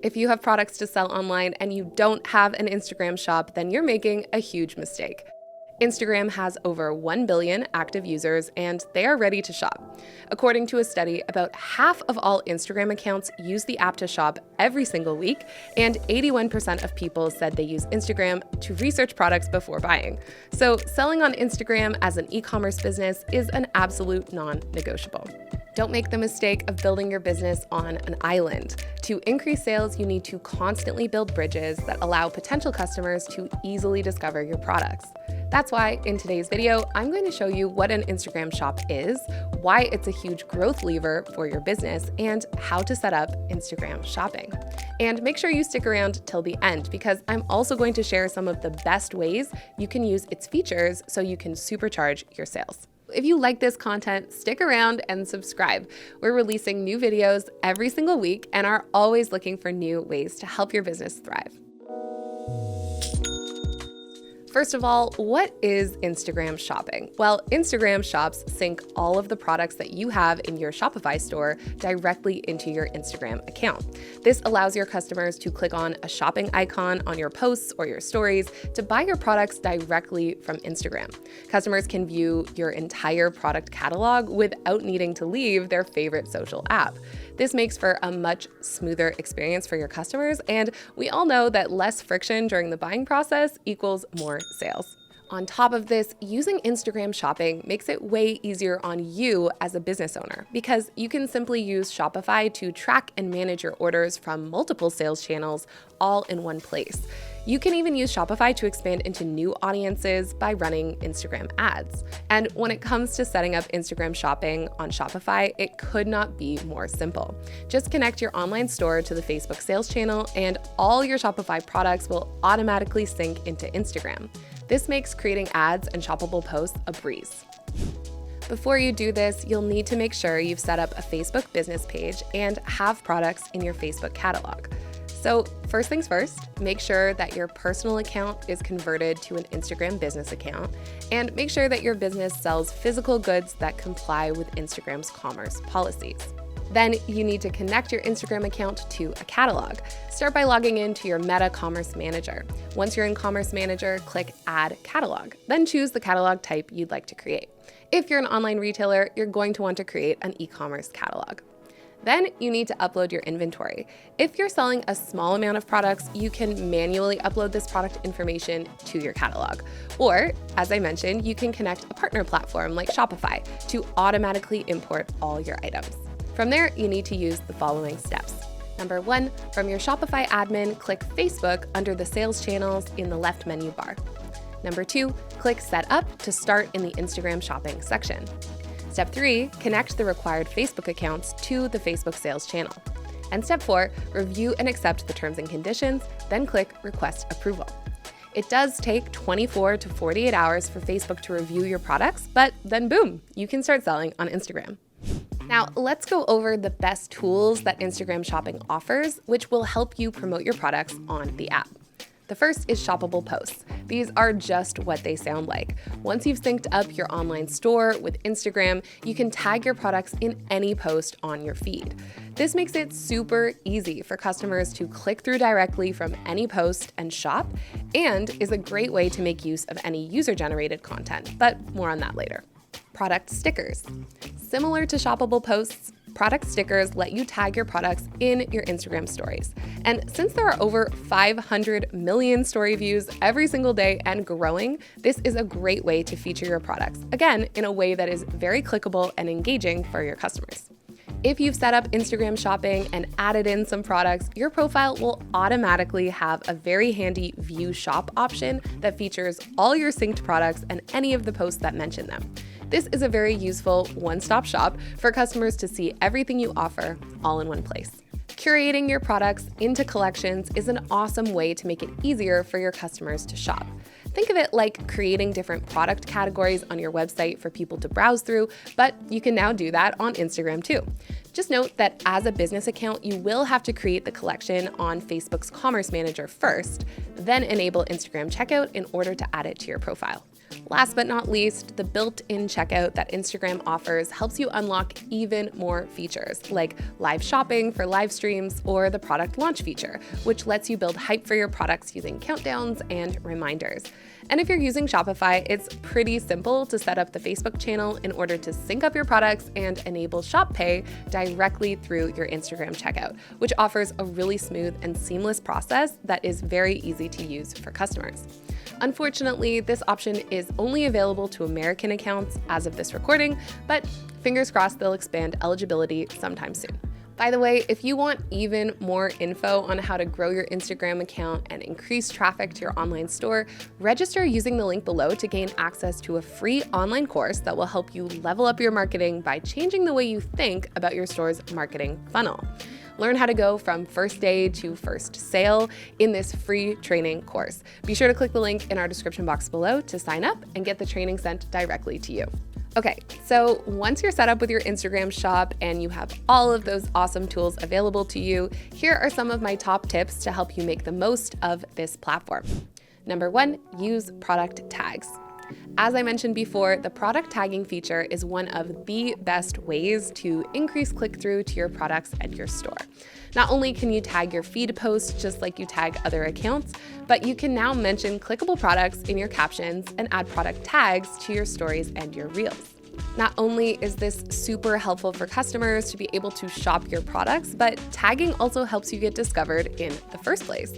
If you have products to sell online and you don't have an Instagram shop, then you're making a huge mistake. Instagram has over 1 billion active users and they are ready to shop. According to a study, about half of all Instagram accounts use the app to shop every single week, and 81% of people said they use Instagram to research products before buying. So selling on Instagram as an e-commerce business is an absolute non-negotiable. Don't make the mistake of building your business on an island. To increase sales, you need to constantly build bridges that allow potential customers to easily discover your products. That's why in today's video, I'm going to show you what an Instagram shop is, why it's a huge growth lever for your business, and how to set up Instagram shopping. And make sure you stick around till the end because I'm also going to share some of the best ways you can use its features so you can supercharge your sales. If you like this content, stick around and subscribe. We're releasing new videos every single week and are always looking for new ways to help your business thrive. First of all, what is Instagram shopping? Well, Instagram shops sync all of the products that you have in your Shopify store directly into your Instagram account. This allows your customers to click on a shopping icon on your posts or your stories to buy your products directly from Instagram. Customers can view your entire product catalog without needing to leave their favorite social app. This makes for a much smoother experience for your customers, and we all know that less friction during the buying process equals more sales. On top of this, using Instagram shopping makes it way easier on you as a business owner because you can simply use Shopify to track and manage your orders from multiple sales channels all in one place. You can even use Shopify to expand into new audiences by running Instagram ads. And when it comes to setting up Instagram shopping on Shopify, it could not be more simple. Just connect your online store to the Facebook sales channel and all your Shopify products will automatically sync into Instagram. This makes creating ads and shoppable posts a breeze. Before you do this, you'll need to make sure you've set up a Facebook business page and have products in your Facebook catalog. So first things first, make sure that your personal account is converted to an Instagram business account, and make sure that your business sells physical goods that comply with Instagram's commerce policies. Then you need to connect your Instagram account to a catalog. Start by logging into your Meta Commerce Manager. Once you're in Commerce Manager, click Add Catalog. Then choose the catalog type you'd like to create. If you're an online retailer, you're going to want to create an e-commerce catalog. Then you need to upload your inventory. If you're selling a small amount of products, you can manually upload this product information to your catalog. Or, as I mentioned, you can connect a partner platform like Shopify to automatically import all your items. From there, you need to use the following steps. Number 1, from your Shopify admin, click Facebook under the sales channels in the left menu bar. Number 2, click Set Up to start in the Instagram shopping section. Step 3, connect the required Facebook accounts to the Facebook sales channel. And step 4, review and accept the terms and conditions, then click Request Approval. It does take 24 to 48 hours for Facebook to review your products, but then boom, you can start selling on Instagram. Now, let's go over the best tools that Instagram shopping offers, which will help you promote your products on the app. The first is shoppable posts. These are just what they sound like. Once you've synced up your online store with Instagram, you can tag your products in any post on your feed. This makes it super easy for customers to click through directly from any post and shop, and is a great way to make use of any user-generated content, but more on that later. Product stickers. Similar to shoppable posts, product stickers let you tag your products in your Instagram stories. And since there are over 500 million story views every single day and growing, this is a great way to feature your products, again, in a way that is very clickable and engaging for your customers. If you've set up Instagram shopping and added in some products, your profile will automatically have a very handy View Shop option that features all your synced products and any of the posts that mention them. This is a very useful one-stop shop for customers to see everything you offer all in one place. Curating your products into collections is an awesome way to make it easier for your customers to shop. Think of it like creating different product categories on your website for people to browse through, but you can now do that on Instagram too. Just note that as a business account, you will have to create the collection on Facebook's Commerce Manager first, then enable Instagram checkout in order to add it to your profile. Last but not least, the built-in checkout that Instagram offers helps you unlock even more features, like live shopping for live streams or the product launch feature, which lets you build hype for your products using countdowns and reminders. And if you're using Shopify, it's pretty simple to set up the Facebook channel in order to sync up your products and enable Shop Pay directly through your Instagram checkout, which offers a really smooth and seamless process that is very easy to use for customers. Unfortunately, this option is only available to American accounts as of this recording, but fingers crossed they'll expand eligibility sometime soon. By the way, if you want even more info on how to grow your Instagram account and increase traffic to your online store, register using the link below to gain access to a free online course that will help you level up your marketing by changing the way you think about your store's marketing funnel. Learn how to go from first day to first sale in this free training course. Be sure to click the link in our description box below to sign up and get the training sent directly to you. Okay, so once you're set up with your Instagram shop and you have all of those awesome tools available to you, here are some of my top tips to help you make the most of this platform. Number 1, use product tags. As I mentioned before, the product tagging feature is one of the best ways to increase click-through to your products and your store. Not only can you tag your feed posts just like you tag other accounts, but you can now mention clickable products in your captions and add product tags to your stories and your reels. Not only is this super helpful for customers to be able to shop your products, but tagging also helps you get discovered in the first place.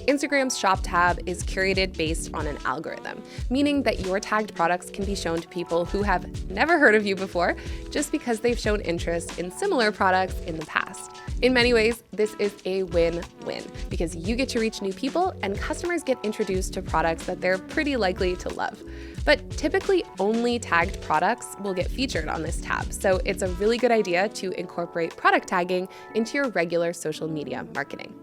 Instagram's Shop tab is curated based on an algorithm, meaning that your tagged products can be shown to people who have never heard of you before just because they've shown interest in similar products in the past. In many ways, this is a win-win because you get to reach new people and customers get introduced to products that they're pretty likely to love. But typically only tagged products will get featured on this tab, so it's a really good idea to incorporate product tagging into your regular social media marketing.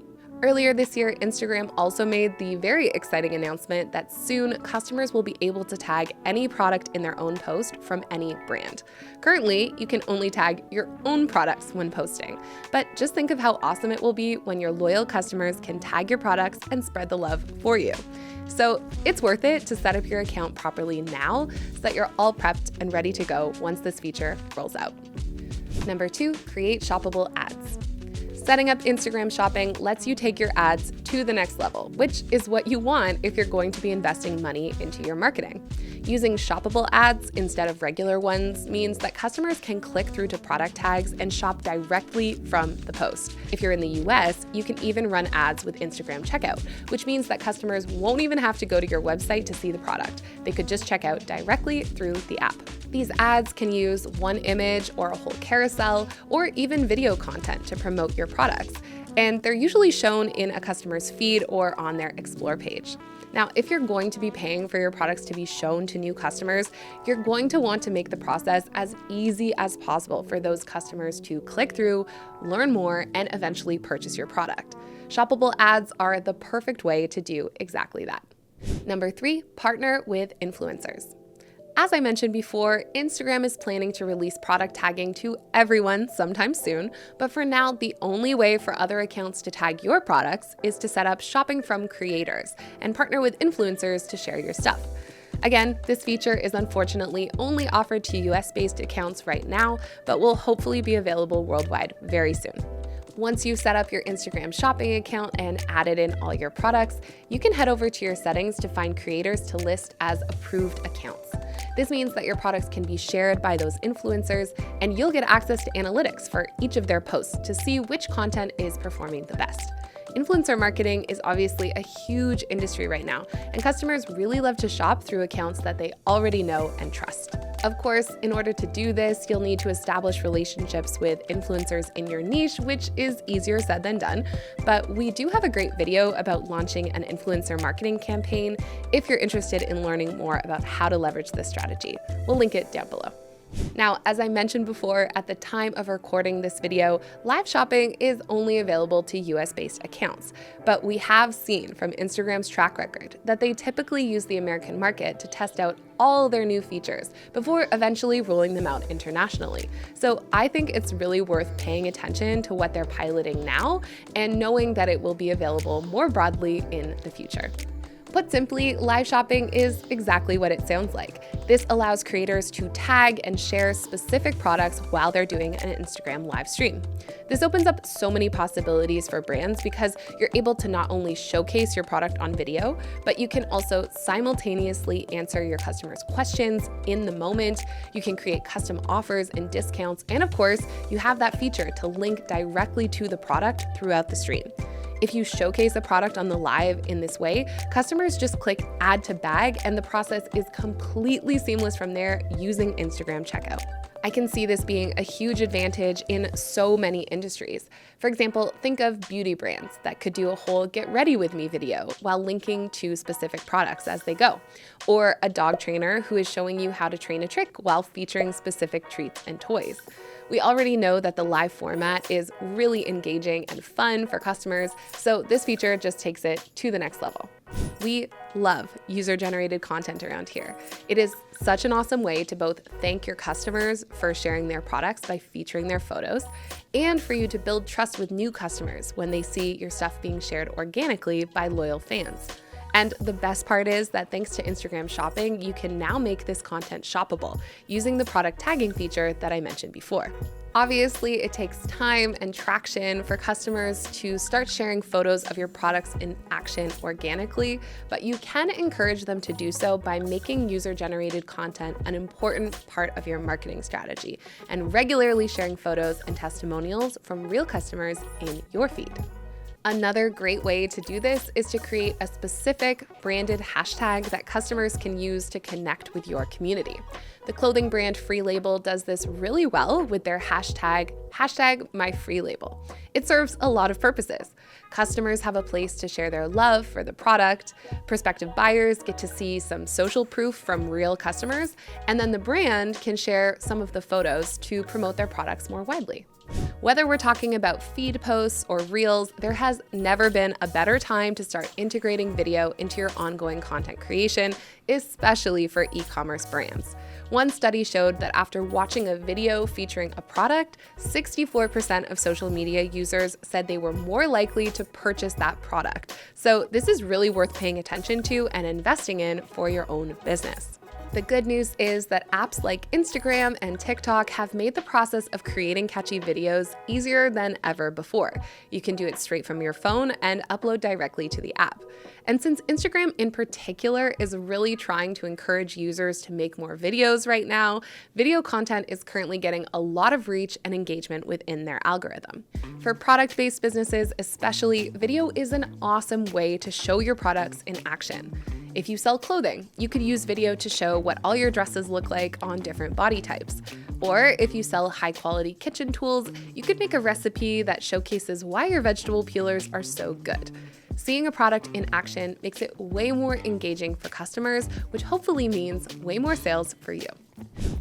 Earlier this year, Instagram also made the very exciting announcement that soon customers will be able to tag any product in their own post from any brand. Currently, you can only tag your own products when posting, but just think of how awesome it will be when your loyal customers can tag your products and spread the love for you. So it's worth it to set up your account properly now so that you're all prepped and ready to go once this feature rolls out. Number 2, create shoppable ads. Setting up Instagram shopping lets you take your ads to the next level, which is what you want if you're going to be investing money into your marketing. Using shoppable ads instead of regular ones means that customers can click through to product tags and shop directly from the post. If you're in the US, you can even run ads with Instagram checkout, which means that customers won't even have to go to your website to see the product. They could just check out directly through the app. These ads can use one image or a whole carousel or even video content to promote your products, and they're usually shown in a customer's feed or on their Explore page. Now, if you're going to be paying for your products to be shown to new customers, you're going to want to make the process as easy as possible for those customers to click through, learn more, and eventually purchase your product. Shoppable ads are the perfect way to do exactly that. Number 3, partner with influencers. As I mentioned before, Instagram is planning to release product tagging to everyone sometime soon, but for now, the only way for other accounts to tag your products is to set up shopping from creators and partner with influencers to share your stuff. Again, this feature is unfortunately only offered to US-based accounts right now, but will hopefully be available worldwide very soon. Once you've set up your Instagram shopping account and added in all your products, you can head over to your settings to find creators to list as approved accounts. This means that your products can be shared by those influencers, and you'll get access to analytics for each of their posts to see which content is performing the best. Influencer marketing is obviously a huge industry right now, and customers really love to shop through accounts that they already know and trust. Of course, in order to do this, you'll need to establish relationships with influencers in your niche, which is easier said than done. But we do have a great video about launching an influencer marketing campaign if you're interested in learning more about how to leverage this strategy. We'll link it down below. Now, as I mentioned before, at the time of recording this video, live shopping is only available to US-based accounts, but we have seen from Instagram's track record that they typically use the American market to test out all their new features before eventually rolling them out internationally. So I think it's really worth paying attention to what they're piloting now and knowing that it will be available more broadly in the future. Put simply, live shopping is exactly what it sounds like. This allows creators to tag and share specific products while they're doing an Instagram live stream. This opens up so many possibilities for brands because you're able to not only showcase your product on video, but you can also simultaneously answer your customers' questions in the moment. You can create custom offers and discounts, and of course, you have that feature to link directly to the product throughout the stream. If you showcase a product on the live in this way, customers just click add to bag and the process is completely seamless from there using Instagram checkout. I can see this being a huge advantage in so many industries. For example, think of beauty brands that could do a whole get ready with me video while linking to specific products as they go. Or a dog trainer who is showing you how to train a trick while featuring specific treats and toys. We already know that the live format is really engaging and fun for customers, so this feature just takes it to the next level. We love user-generated content around here. It is such an awesome way to both thank your customers for sharing their products by featuring their photos, and for you to build trust with new customers when they see your stuff being shared organically by loyal fans. And the best part is that thanks to Instagram Shopping, you can now make this content shoppable using the product tagging feature that I mentioned before. Obviously, it takes time and traction for customers to start sharing photos of your products in action organically, but you can encourage them to do so by making user-generated content an important part of your marketing strategy and regularly sharing photos and testimonials from real customers in your feed. Another great way to do this is to create a specific branded hashtag that customers can use to connect with your community. The clothing brand Free Label does this really well with their hashtag #MyFreeLabel. It serves a lot of purposes. Customers have a place to share their love for the product, prospective buyers get to see some social proof from real customers, and then the brand can share some of the photos to promote their products more widely. Whether we're talking about feed posts or reels, there has never been a better time to start integrating video into your ongoing content creation, especially for e-commerce brands. One study showed that after watching a video featuring a product, 64% of social media users said they were more likely to purchase that product. So this is really worth paying attention to and investing in for your own business. The good news is that apps like Instagram and TikTok have made the process of creating catchy videos easier than ever before. You can do it straight from your phone and upload directly to the app. And since Instagram in particular is really trying to encourage users to make more videos right now, video content is currently getting a lot of reach and engagement within their algorithm. For product-based businesses especially, video is an awesome way to show your products in action. If you sell clothing, you could use video to show what all your dresses look like on different body types. Or if you sell high-quality kitchen tools, you could make a recipe that showcases why your vegetable peelers are so good. Seeing a product in action makes it way more engaging for customers, which hopefully means way more sales for you.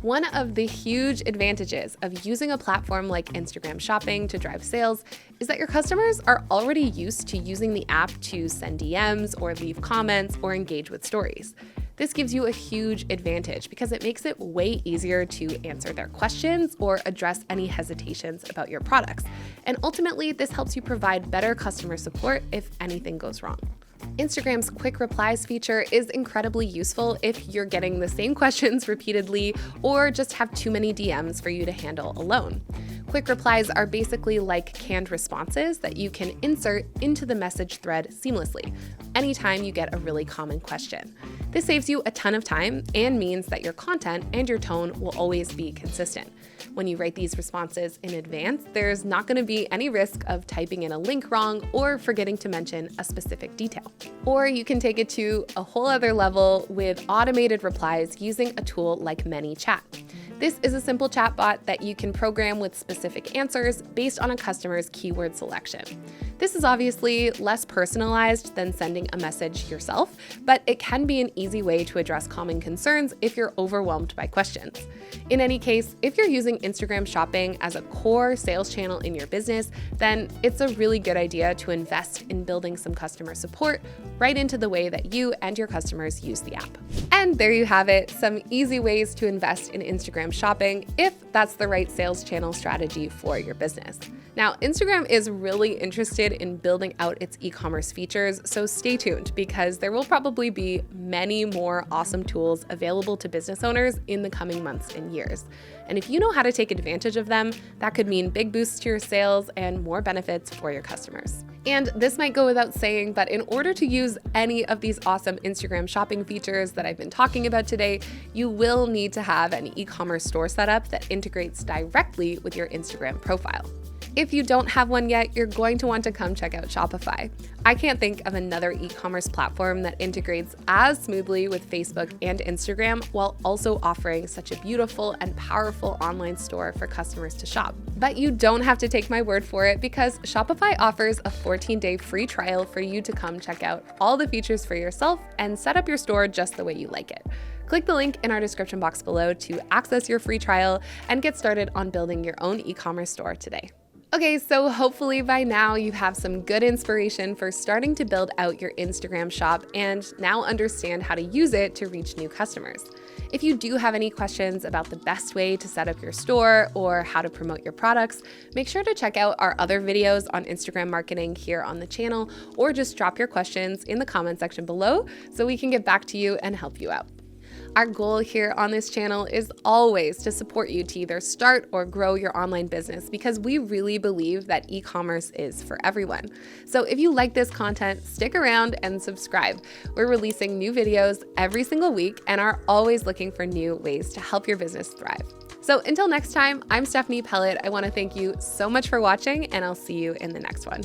One of the huge advantages of using a platform like Instagram Shopping to drive sales is that your customers are already used to using the app to send DMs or leave comments or engage with stories. This gives you a huge advantage because it makes it way easier to answer their questions or address any hesitations about your products. And ultimately, this helps you provide better customer support if anything goes wrong. Instagram's quick replies feature is incredibly useful if you're getting the same questions repeatedly or just have too many DMs for you to handle alone. Quick replies are basically like canned responses that you can insert into the message thread seamlessly anytime you get a really common question. This saves you a ton of time and means that your content and your tone will always be consistent. When you write these responses in advance, there's not going to be any risk of typing in a link wrong or forgetting to mention a specific detail. Or you can take it to a whole other level with automated replies using a tool like ManyChat. This is a simple chatbot that you can program with specific answers based on a customer's keyword selection. This is obviously less personalized than sending a message yourself, but it can be an easy way to address common concerns if you're overwhelmed by questions. In any case, if you're using Instagram Shopping as a core sales channel in your business, then it's a really good idea to invest in building some customer support right into the way that you and your customers use the app. And there you have it, some easy ways to invest in Instagram Shopping if that's the right sales channel strategy for your business. Now, Instagram is really interested in building out its e-commerce features, so stay tuned because there will probably be many more awesome tools available to business owners in the coming months and years. And if you know how to take advantage of them, that could mean big boosts to your sales and more benefits for your customers. And this might go without saying, but in order to use any of these awesome Instagram shopping features that I've been talking about today, you will need to have an e-commerce store set up that integrates directly with your Instagram profile. If you don't have one yet, you're going to want to come check out Shopify. I can't think of another e-commerce platform that integrates as smoothly with Facebook and Instagram while also offering such a beautiful and powerful online store for customers to shop. But you don't have to take my word for it because Shopify offers a 14-day free trial for you to come check out all the features for yourself and set up your store just the way you like it. Click the link in our description box below to access your free trial and get started on building your own e-commerce store today. Okay, so hopefully by now you have some good inspiration for starting to build out your Instagram shop and now understand how to use it to reach new customers. If you do have any questions about the best way to set up your store or how to promote your products, make sure to check out our other videos on Instagram marketing here on the channel, or just drop your questions in the comment section below so we can get back to you and help you out. Our goal here on this channel is always to support you to either start or grow your online business because we really believe that e-commerce is for everyone. So if you like this content, stick around and subscribe. We're releasing new videos every single week and are always looking for new ways to help your business thrive. So until next time, I'm Stephanie Pellet. I want to thank you so much for watching, and I'll see you in the next one.